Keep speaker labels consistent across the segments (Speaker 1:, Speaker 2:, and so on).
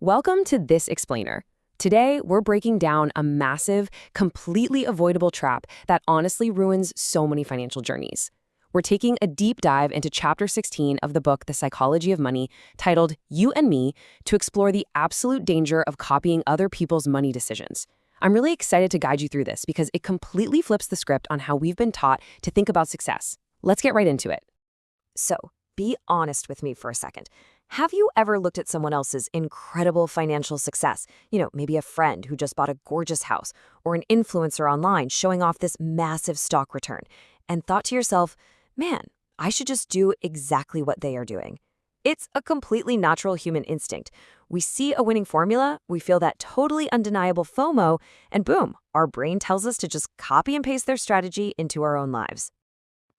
Speaker 1: Welcome to This Explainer. Today, we're breaking down a massive, completely avoidable trap that honestly ruins so many financial journeys. We're taking a deep dive into Chapter 16 of the book The Psychology of Money, titled You and Me, to explore the absolute danger of copying other people's money decisions. I'm really excited to guide you through this because it completely flips the script on how we've been taught to think about success. Let's get right into it.
Speaker 2: So, be honest with me for a second. Have you ever looked at someone else's incredible financial success? Maybe a friend who just bought a gorgeous house, or an influencer online showing off this massive stock return, and thought to yourself, man, I should just do exactly what they are doing. It's a completely natural human instinct. We see a winning formula, we feel that totally undeniable FOMO, and boom, our brain tells us to just copy and paste their strategy into our own lives.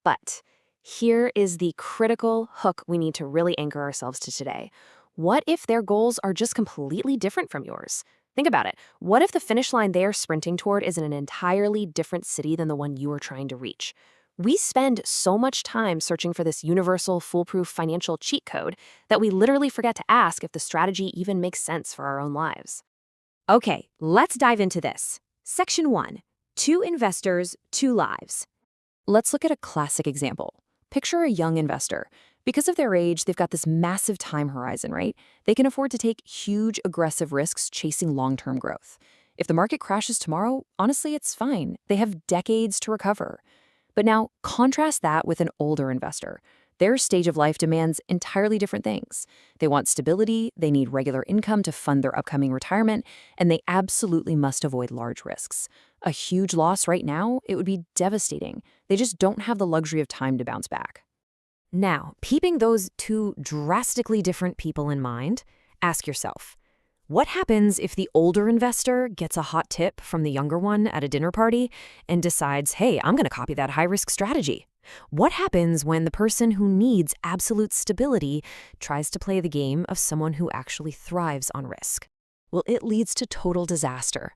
Speaker 2: But here is the critical hook we need to really anchor ourselves to today. What if their goals are just completely different from yours? Think about it. What if the finish line they are sprinting toward is in an entirely different city than the one you are trying to reach? We spend so much time searching for this universal, foolproof financial cheat code that we literally forget to ask if the strategy even makes sense for our own lives. Okay, let's dive into this. Section 1. 2 investors, 2 lives. Let's look at a classic example. Picture a young investor. Because of their age, they've got this massive time horizon, right? They can afford to take huge, aggressive risks chasing long-term growth. If the market crashes tomorrow, honestly, it's fine. They have decades to recover. But now, contrast that with an older investor. Their stage of life demands entirely different things. They want stability, they need regular income to fund their upcoming retirement, and they absolutely must avoid large risks. A huge loss right now, it would be devastating. They just don't have the luxury of time to bounce back. Now, keeping those 2 drastically different people in mind, ask yourself, what happens if the older investor gets a hot tip from the younger one at a dinner party and decides, hey, I'm going to copy that high-risk strategy? What happens when the person who needs absolute stability tries to play the game of someone who actually thrives on risk? Well, it leads to total disaster.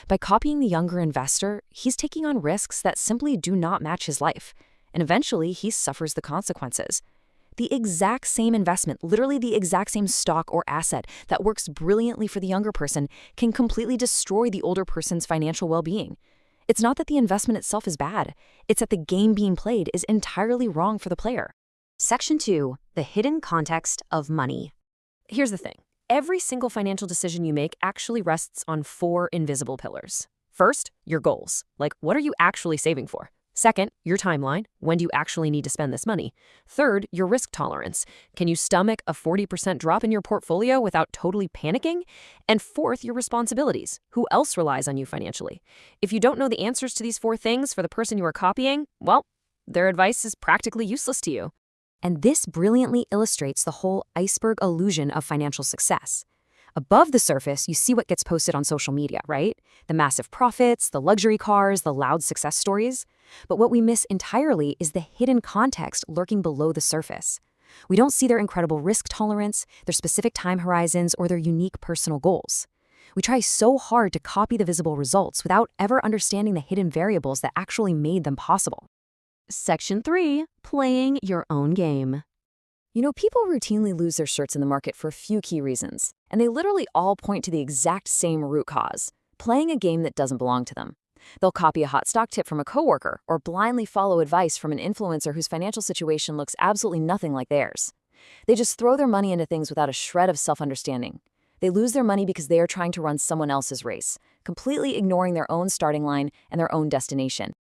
Speaker 2: By copying the younger investor, he's taking on risks that simply do not match his life, and eventually he suffers the consequences. The exact same investment, literally the exact same stock or asset that works brilliantly for the younger person, can completely destroy the older person's financial well-being. It's not that the investment itself is bad, it's that the game being played is entirely wrong for the player. Section 2. The hidden context of money. Here's the thing. Every single financial decision you make actually rests on 4 invisible pillars. First, your goals. Like, what are you actually saving for? Second, your timeline. When do you actually need to spend this money? Third, your risk tolerance. Can you stomach a 40% drop in your portfolio without totally panicking? And fourth, your responsibilities. Who else relies on you financially? If you don't know the answers to these 4 things for the person you are copying, well, their advice is practically useless to you. And this brilliantly illustrates the whole iceberg illusion of financial success. Above the surface, you see what gets posted on social media, right? The massive profits, the luxury cars, the loud success stories. But what we miss entirely is the hidden context lurking below the surface. We don't see their incredible risk tolerance, their specific time horizons, or their unique personal goals. We try so hard to copy the visible results without ever understanding the hidden variables that actually made them possible. Section 3. Playing your own game. People routinely lose their shirts in the market for a few key reasons, and they literally all point to the exact same root cause: playing a game that doesn't belong to them. They'll copy a hot stock tip from a coworker or blindly follow advice from an influencer whose financial situation looks absolutely nothing like theirs. They just throw their money into things without a shred of self-understanding. They lose their money because they are trying to run someone else's race, completely ignoring their own starting line and their own destination.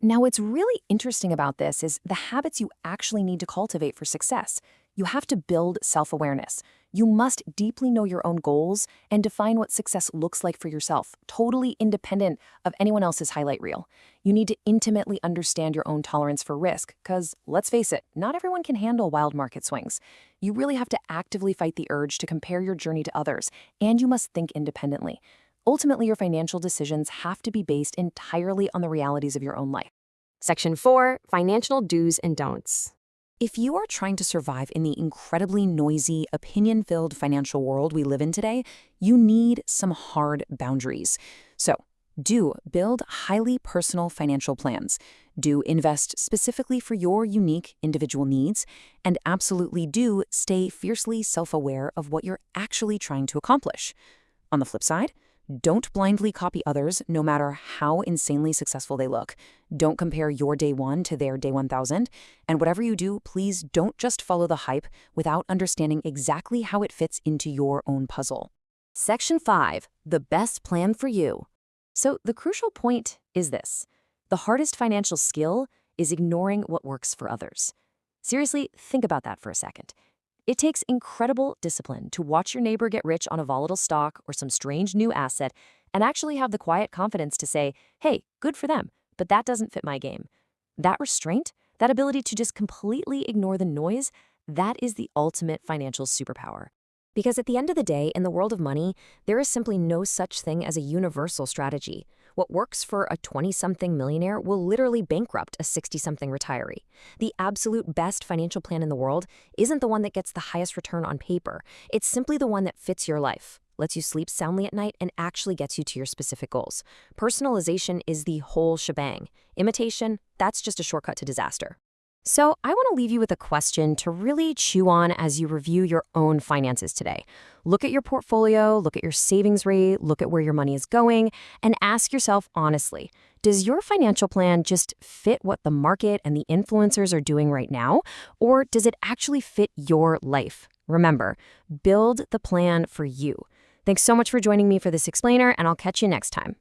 Speaker 2: Now, what's really interesting about this is the habits you actually need to cultivate for success. You have to build self-awareness. You must deeply know your own goals and define what success looks like for yourself, totally independent of anyone else's highlight reel. You need to intimately understand your own tolerance for risk, because, let's face it, not everyone can handle wild market swings. You really have to actively fight the urge to compare your journey to others, and you must think independently. Ultimately, your financial decisions have to be based entirely on the realities of your own life. Section 4. Financial do's and don'ts. If you are trying to survive in the incredibly noisy, opinion-filled financial world we live in today, you need some hard boundaries. So,
Speaker 1: Do build highly personal financial plans. Do invest specifically for your unique individual needs. And absolutely do stay fiercely self-aware of what you're actually trying to accomplish. On the flip side, don't blindly copy others, no matter how insanely successful they look. Don't compare your day one to their day 1000. And whatever you do, please don't just follow the hype without understanding exactly how it fits into your own puzzle.
Speaker 2: Section 5. The best plan for you. So the crucial point is this. The hardest financial skill is ignoring what works for others. Seriously, think about that for a second. It takes incredible discipline to watch your neighbor get rich on a volatile stock or some strange new asset and actually have the quiet confidence to say, hey, good for them, but that doesn't fit my game. That restraint, that ability to just completely ignore the noise, that is the ultimate financial superpower. Because at the end of the day, in the world of money, there is simply no such thing as a universal strategy. What works for a 20-something millionaire will literally bankrupt a 60-something retiree. The absolute best financial plan in the world isn't the one that gets the highest return on paper. It's simply the one that fits your life, lets you sleep soundly at night, and actually gets you to your specific goals. Personalization is the whole shebang. Imitation, that's just a shortcut to disaster. So I want to leave you with a question to really chew on as you review your own finances today. Look at your portfolio, look at your savings rate, look at where your money is going, and ask yourself honestly, does your financial plan just fit what the market and the influencers are doing right now? Or does it actually fit your life? Remember, build the plan for you. Thanks so much for joining me for this explainer, and I'll catch you next time.